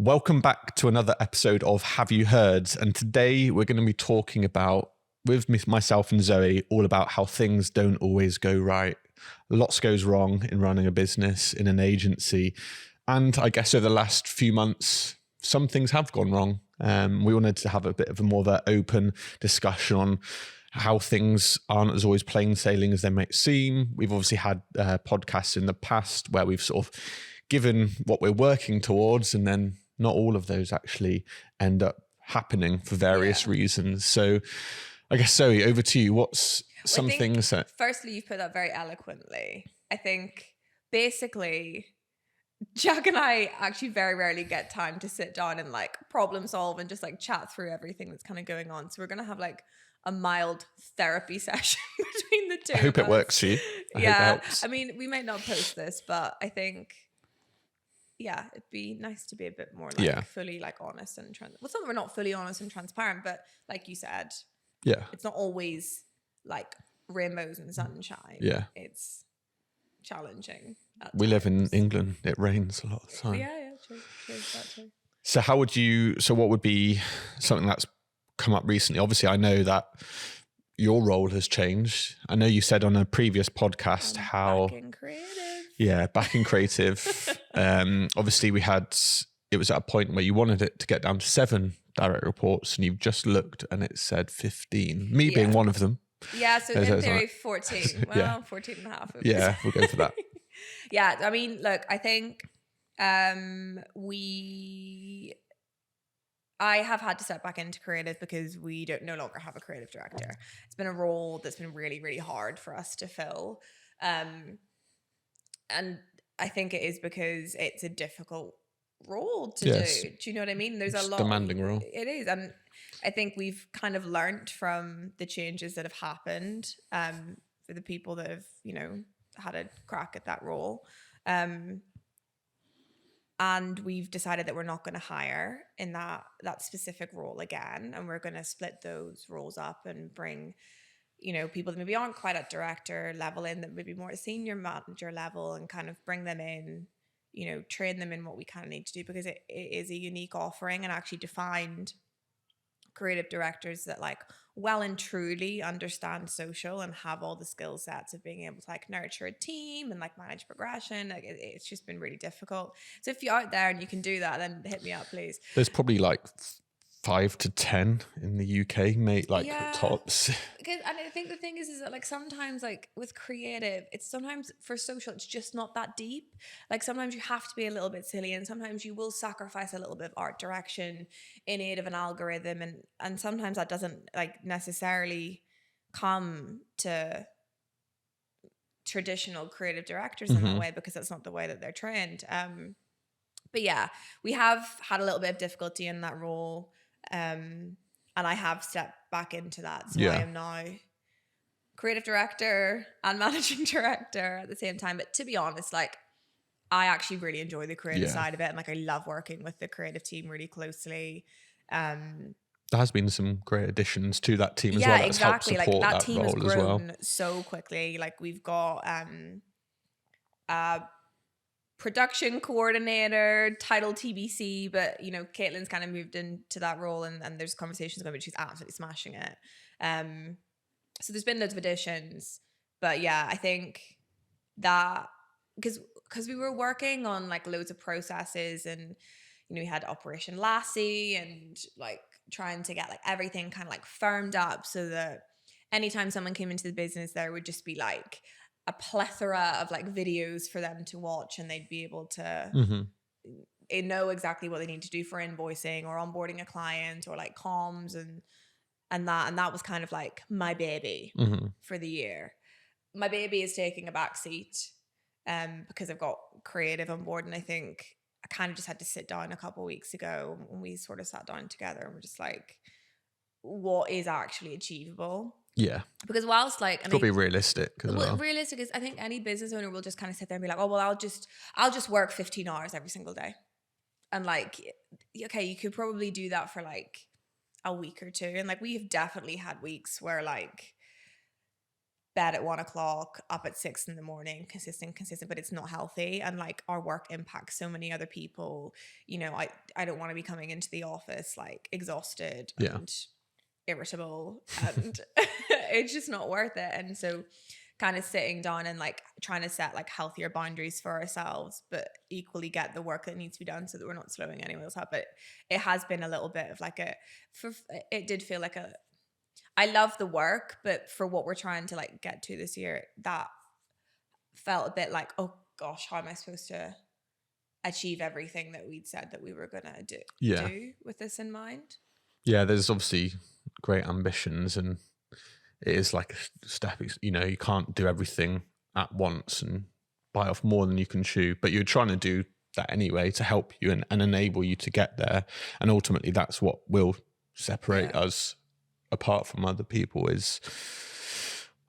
Welcome back to another episode of Have You Heard? And today we're going to be talking about, with myself and Zoe, all about how things don't always go right. Lots goes wrong in running a business, in an agency. And I guess over the last few months, some things have gone wrong. We wanted to have a bit of a more of an open discussion on how things aren't as always plain sailing as they might seem. We've obviously had podcasts in the past where we've sort of given what we're working towards, and then not all of those actually end up happening for various reasons. So I guess, Zoe, over to you. What's some things that... Firstly, you've put that very eloquently. I think basically Jack and I actually very rarely get time to sit down and like problem solve and just like chat through everything that's kind of going on. So we're going to have like a mild therapy session between the two. I hope it works for you. I hope it helps. I mean, we might not post this, but I think... yeah, it'd be nice to be a bit more like fully like honest and well, it's not that we're not fully honest and transparent, but like you said, it's not always like rainbows and sunshine. Yeah, it's challenging. We live in England; it rains a lot of the time. Yeah, true. That too. So what would be something that's come up recently? Obviously, I know that your role has changed. I know you said on a previous podcast how back in creative. Yeah, back in creative. Obviously, it was at a point where you wanted it to get down to 7 direct reports, and you've just looked and it said 15. Me being one of them. Yeah, so in theory, 14. Well, 14 and a half. Yeah, we'll go for that. Yeah, I mean, look, I think I have had to step back into creative because we no longer have a creative director. It's been a role that's been really, really hard for us to fill. And I think it is because it's a difficult role to do. Do you know what I mean? There's a lot demanding role. It is. And I think we've kind of learnt from the changes that have happened for the people that have, had a crack at that role. And we've decided that we're not going to hire in that specific role again. And we're going to split those roles up and bring people that maybe aren't quite at director level in, that maybe more at senior manager level, and kind of bring them in, train them in what we kind of need to do, because it is a unique offering, and actually defined creative directors that like well and truly understand social and have all the skill sets of being able to like nurture a team and like manage progression. Like it's just been really difficult. So if you're out there and you can do that, then hit me up, please. There's probably like 5 to 10 in the UK, mate, like tops. And I think the thing is that like sometimes like with creative, it's sometimes for social, it's just not that deep. Like sometimes you have to be a little bit silly, and sometimes you will sacrifice a little bit of art direction in aid of an algorithm, and sometimes that doesn't like necessarily come to traditional creative directors in that way, because that's not the way that they're trained. But yeah, we have had a little bit of difficulty in that role. And I have stepped back into that. So I am now creative director and managing director at the same time. But to be honest, like I actually really enjoy the creative side of it. And like I love working with the creative team really closely. There has been some great additions to that team as well. Yeah, exactly. Like that team has grown well. so quickly. Like we've got production coordinator, title TBC, but Caitlin's kind of moved into that role, and there's conversations going, but she's absolutely smashing it. So there's been loads of additions, but yeah, I think that because we were working on like loads of processes, and we had Operation Lassie, and like trying to get like everything kind of like firmed up so that anytime someone came into the business, there would just be like a plethora of like videos for them to watch, and they'd be able to know exactly what they need to do for invoicing or onboarding a client or like comms and that was kind of like my baby for the year. My baby is taking a back seat because I've got creative on board, and I think I kind of just had to sit down a couple of weeks ago, and we sort of sat down together and we're just like, what is actually achievable? Yeah. Because whilst like... It's got to be realistic as well. Realistic is, I think any business owner will just kind of sit there and be like, oh, well, I'll just work 15 hours every single day. And like, okay, you could probably do that for like a week or two. And like, we've definitely had weeks where like bed at 1 o'clock, up at 6 in the morning, consistent, but it's not healthy. And like our work impacts so many other people. You know, I don't want to be coming into the office like exhausted and irritable, and it's just not worth it. And so kind of sitting down and like trying to set like healthier boundaries for ourselves, but equally get the work that needs to be done so that we're not slowing anyone else up. But it has been a little bit of like it did feel like I love the work, but for what we're trying to like get to this year, that felt a bit like, oh gosh, how am I supposed to achieve everything that we'd said that we were gonna do with this in mind? Yeah, there's obviously great ambitions, and it is like a step. You know, you can't do everything at once and bite off more than you can chew, but you're trying to do that anyway to help you and enable you to get there. And ultimately, that's what will separate us apart from other people, is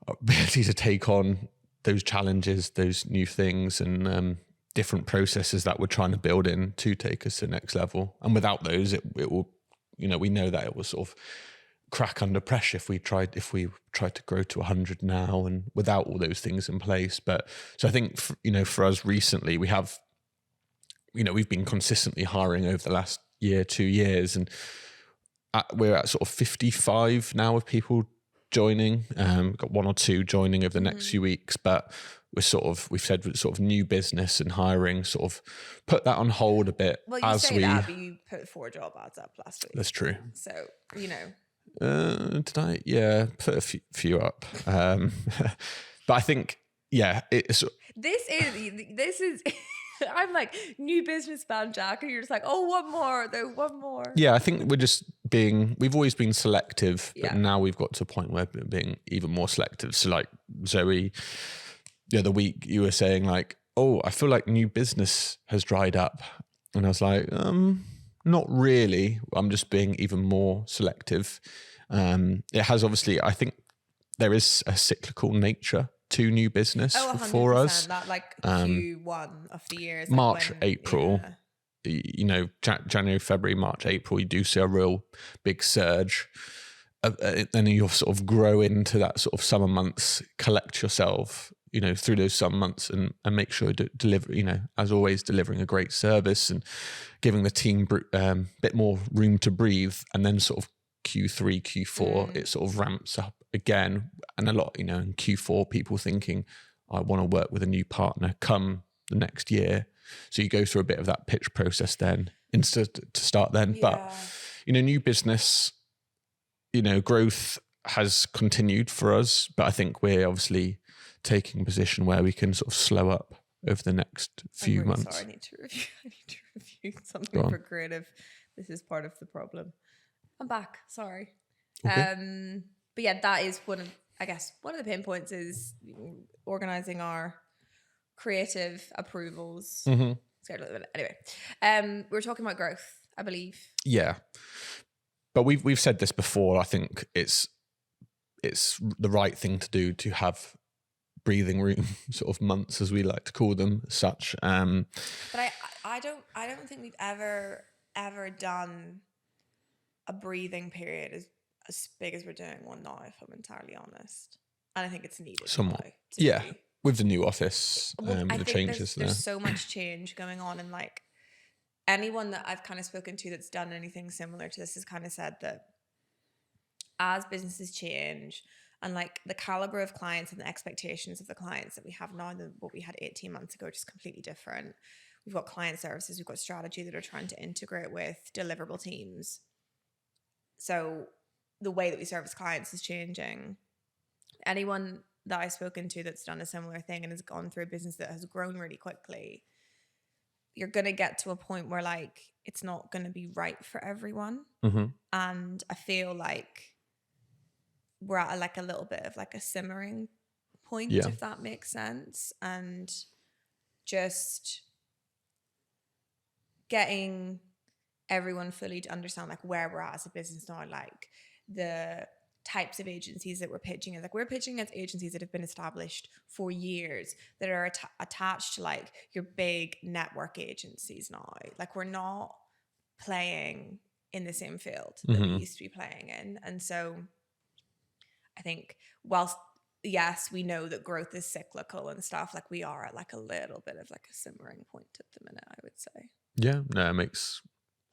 ability to take on those challenges, those new things, and different processes that we're trying to build in to take us to the next level. And without those, it will, you know, we know that it will sort of crack under pressure if we tried to grow to 100 now and without all those things in place. But so I think, you know, for us recently, we have, you know, we've been consistently hiring over the last year, 2 years, and we're at sort of 55 now of people joining. Got 1 or 2 joining over the next few weeks, but we've said sort of new business and hiring sort of put that on hold a bit. Well, you say that, but you put 4 job ads up last week. That's true. So, you know. Did I? Yeah, put a few up. But I think, it's... This is... I'm like, new business plan, Jack, and you're just like, oh, one more. Yeah, I think we've always been selective, but now we've got to a point where we're being even more selective. So like Zoe, the other week you were saying like, oh, I feel like new business has dried up. And I was like, not really. I'm just being even more selective. It has obviously, I think there is a cyclical nature to new business for us. That like Q1 of the year, March, April, you know, January, February, March, April, you do see a real big surge. Then you'll sort of grow into that sort of summer months, collect yourself, you know, through those summer months and make sure to deliver, you know, as always, delivering a great service and giving the team a bit more room to breathe. And then sort of Q3, Q4, it sort of ramps up again. And a lot, you know, in Q4, people thinking, I want to work with a new partner come the next year. So you go through a bit of that pitch process then, instead to start then. Yeah. But, you know, new business, you know, growth has continued for us, but I think we're obviously taking a position where we can sort of slow up over the next few months. Sorry, I need to review something for creative. This is part of the problem. I'm back. Sorry. Okay. But yeah, that is one of the pinpoints is organizing our creative approvals. Anyway, we were talking about growth, I believe. Yeah, but we've said this before. I think it's the right thing to do to have breathing room sort of months, as we like to call them, such. But I don't think we've ever done a breathing period as big as we're doing one now, if I'm entirely honest. And I think it's needed. Somewhat. Yeah. With the new office, the changes there's so much change going on, and like anyone that I've kind of spoken to that's done anything similar to this has kind of said that as businesses change and like the caliber of clients and the expectations of the clients that we have now than what we had 18 months ago, just completely different. We've got client services, we've got strategy that are trying to integrate with deliverable teams. So the way that we service clients is changing. Anyone that I've spoken to that's done a similar thing and has gone through a business that has grown really quickly, you're going to get to a point where like it's not going to be right for everyone. And I feel like we're at a little bit of like a simmering point, if that makes sense. And just getting everyone fully to understand like where we're at as a business now, like the types of agencies that we're pitching is like we're pitching as agencies that have been established for years that are attached to like your big network agencies now. Like we're not playing in the same field that we used to be playing in. And so I think whilst yes, we know that growth is cyclical and stuff. Like we are at like a little bit of like a simmering point at the minute, I would say. Yeah, no, it makes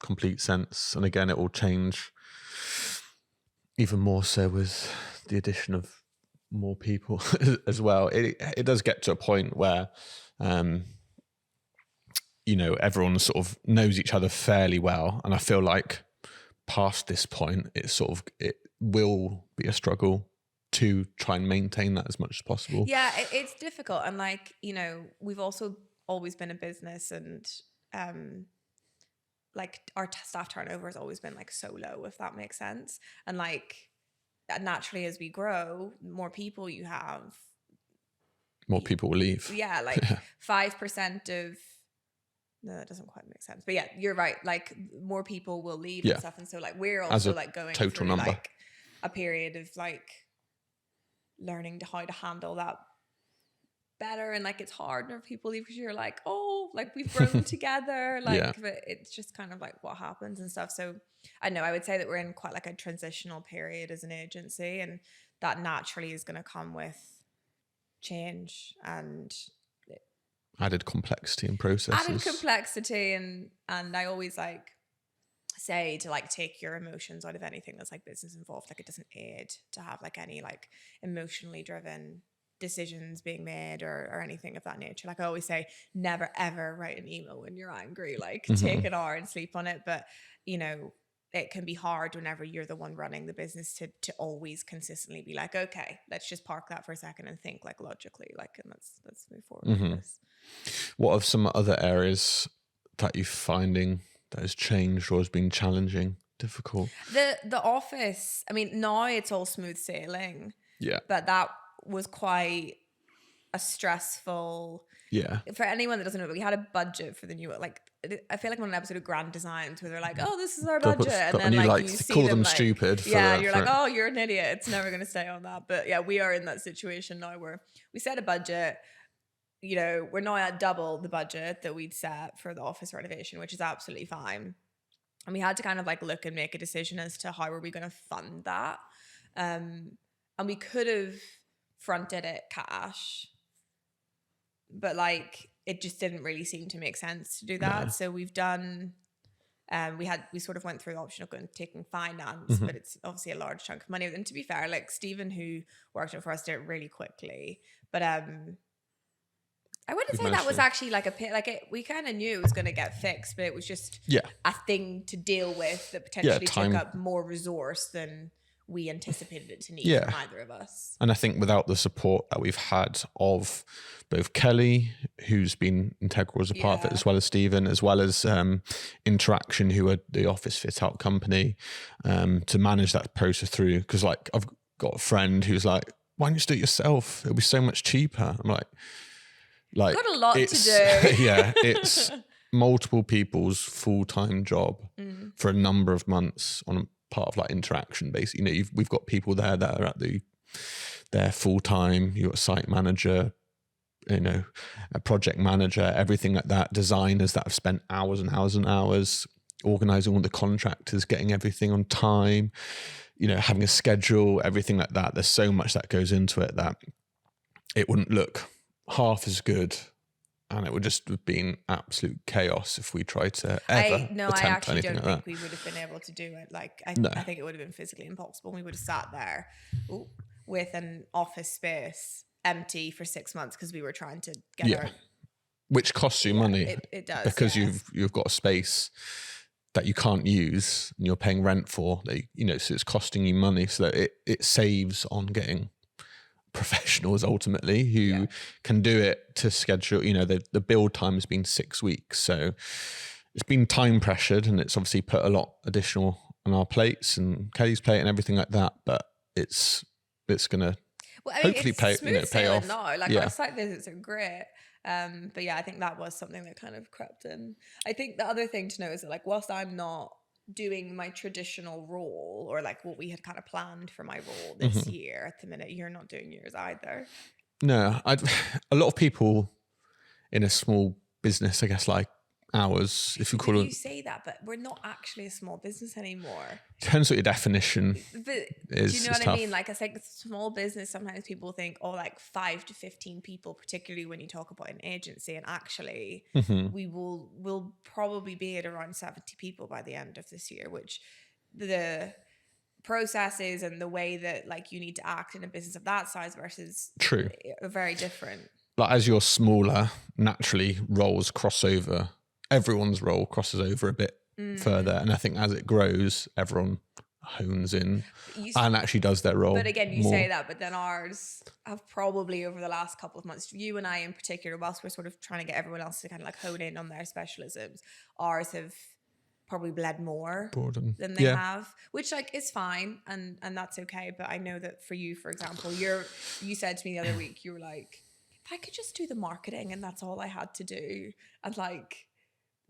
complete sense. And again, it will change even more so with the addition of more people as well. It does get to a point where, everyone sort of knows each other fairly well. And I feel like past this point, it will be a struggle to try and maintain that as much as possible. Yeah, it's difficult. And like, we've also always been a business, and like our staff turnover has always been like so low, if that makes sense. And like naturally as we grow, more people you have, more people will leave. Yeah, like 5% of, no, that doesn't quite make sense. But yeah, you're right. Like more people will leave and stuff. And so like we're also like going total through number. like a period of like learning how to handle that better. And like it's hard when people leave because you're like, oh, like we've grown together. Like but it's just kind of like what happens and stuff. So I know I would say that we're in quite like a transitional period as an agency, and that naturally is going to come with change and added complexity and processes. And I always like say to like take your emotions out of anything that's like business involved. Like it doesn't aid to have like any like emotionally driven decisions being made or anything of that nature. Like I always say, never ever write an email when you're angry. Like take an hour and sleep on it. But it can be hard whenever you're the one running the business to always consistently be like, okay, let's just park that for a second and think like logically, like, and let's move forward with this. What are some other areas that you're finding that has changed or has been challenging, difficult? The office, I mean, now it's all smooth sailing. Yeah. But that was quite a stressful. Yeah. For anyone that doesn't know, we had a budget for the new, like, I feel like on an episode of Grand Designs where they're like, oh, this is our budget. And then like you see call them like, stupid. You're like, oh, you're an idiot. It's never going to stay on that. But yeah, we are in that situation now where we set a budget. We're now at double the budget that we'd set for the office renovation, which is absolutely fine. And we had to kind of like look and make a decision as to how are we going to fund that. And we could have fronted it cash, but like it just didn't really seem to make sense to do that. No. So we've done, we sort of went through the option of taking finance, but it's obviously a large chunk of money. And to be fair, like Stephen, who worked it for us, did it really quickly. But I wouldn't say that was actually like we kind of knew it was going to get fixed, but it was just a thing to deal with that potentially took up more resource than we anticipated it to need from either of us. And I think without the support that we've had of both Kelly, who's been integral as a part of it, as well as Stephen, as well as Interaction, who are the office fit out company, to manage that process through. Because like I've got a friend who's like, why don't you just do it yourself? It'll be so much cheaper. I'm like got a lot to do. Yeah, it's multiple people's full-time job for a number of months on a part of like Interaction. Basically, we've got people there that are at their full-time. You've got a site manager, a project manager, everything like that. Designers that have spent hours and hours and hours organizing all the contractors, getting everything on time. Having a schedule, everything like that. There's so much that goes into it that it wouldn't look half as good, and it would just have been absolute chaos if we tried to ever attempt I actually anything don't like think we would have been able to do it. Like I think it would have been physically impossible. We would have sat there with an office space empty for 6 months because we were trying to get our, which costs you money. It does, because you've got a space that you can't use and you're paying rent for. So it's costing you money. So that it saves on getting professionals ultimately who can do it to schedule. The build time has been 6 weeks, so it's been time pressured, and it's obviously put a lot additional on our plates and Kelly's plate and everything like that. But it's gonna hopefully pay off. Now. Like our site visits are great. But I think that was something that kind of crept in. I think the other thing to know is that like whilst I'm not doing my traditional role or like what we had kind of planned for my role this year, at the minute you're not doing yours either. No, a lot of people in a small business, I guess, like hours, if you call You it. say that, but we're not actually a small business anymore. Depends what your definition But is. do you know it's what tough. I mean? Like, it's like small business. Sometimes people think, oh, like 5 to 15 people, particularly when you talk about an agency. And actually, we'll probably be at around 70 people by the end of this year, which the processes and the way that like you need to act in a business of that size versus True. are very different. Like as you're smaller, naturally roles cross over. Everyone's role crosses over a bit further, and I think as it grows, everyone hones in and actually does their role. But again, you more. say that, but then ours have probably over the last couple of months, you and I in particular, whilst we're sort of trying to get everyone else to kind of like hone in on their specialisms, ours have probably bled more than they have, which like is fine and that's okay. But I know that for you, for example, you said to me the other week, you were like, if I could just do the marketing and that's all I had to do and like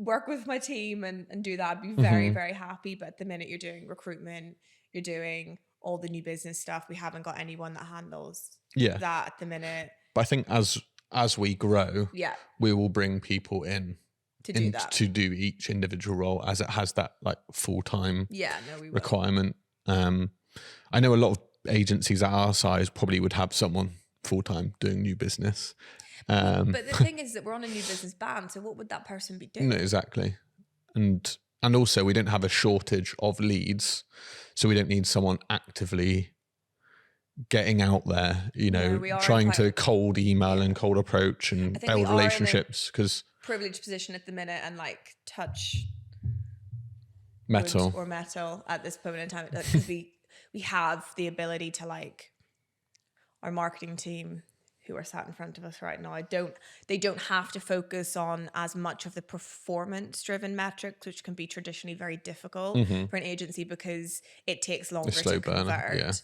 work with my team and do that, I'd be very, very happy. But at the minute you're doing recruitment, you're doing all the new business stuff. We haven't got anyone that handles that at the minute. But I think as we grow, we will bring people in to do that, to do each individual role as it has that like full-time requirement. I know a lot of agencies at our size probably would have someone full-time doing new business. But the thing is that we're on a new business ban, so what would that person be doing? No, exactly. And also we don't have a shortage of leads, so we don't need someone actively getting out there, trying to cold email and cold approach and build relationships, because privileged position at the minute and like touch metal at this moment in time, because we have the ability to like our marketing team who are sat in front of us right now. They don't have to focus on as much of the performance driven metrics, which can be traditionally very difficult for an agency because it takes longer to convert.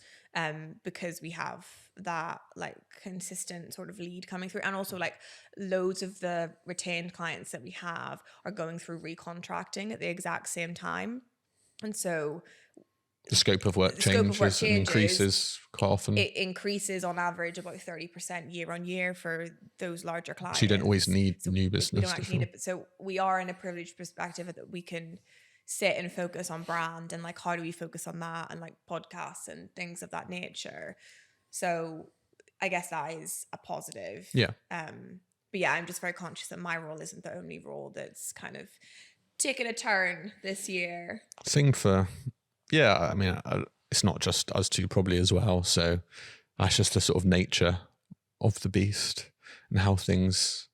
Because we have that like consistent sort of lead coming through, and also like loads of the retained clients that we have are going through recontracting at the exact same time, and so the scope of work changes and increases quite often. It increases on average about 30% year on year for those larger clients. So you don't always need new business. We don't actually need it, but so we are in a privileged perspective that we can sit and focus on brand and like how do we focus on that and like podcasts and things of that nature. So I guess that is a positive. But yeah, I'm just very conscious that my role isn't the only role that's kind of taken a turn this year. It's not just us two probably as well. So that's just the sort of nature of the beast and how things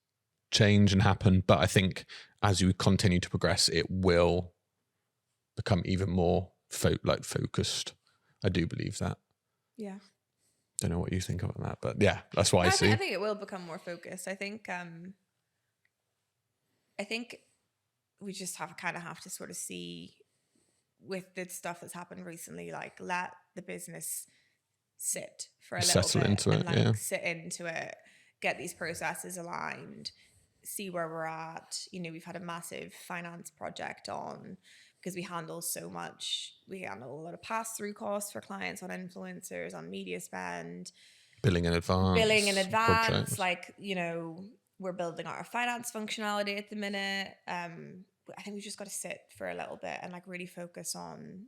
change and happen. But I think as you continue to progress, it will become even more focused. I do believe that. Yeah. Don't know what you think about that, but yeah, that's what I see. I think it will become more focused. I think we just have to sort of see with the stuff that's happened recently, like let the business sit for a little bit sit into it, get these processes aligned, see where we're at. We've had a massive finance project on because we handle so much. We handle a lot of pass-through costs for clients on influencers, on media spend, billing in advance. Projects. Like, we're building out our finance functionality at the minute. I think we just got to sit for a little bit and like really focus on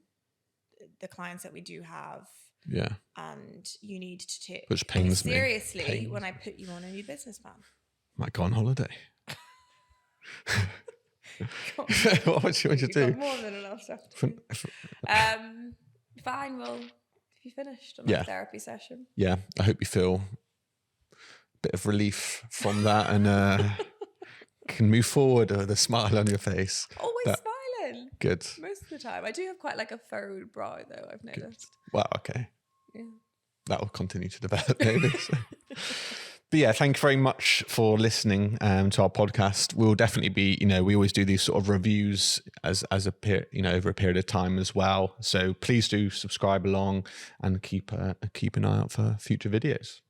the clients that we do have. Yeah. And you need to take which pains me seriously when I put you on a new business plan. Might go on holiday. What would you do? More than enough stuff. Fine. Well, have you finished on a therapy session? Yeah. I hope you feel a bit of relief from that and can move forward with a smile on your face. Always smiling. Good. Most of the time. I do have quite like a furrowed brow though, I've noticed. Well, okay. Yeah. That will continue to develop maybe. But yeah, thank you very much for listening to our podcast. We'll definitely be, we always do these sort of reviews as a over a period of time as well. So please do subscribe along and keep an eye out for future videos.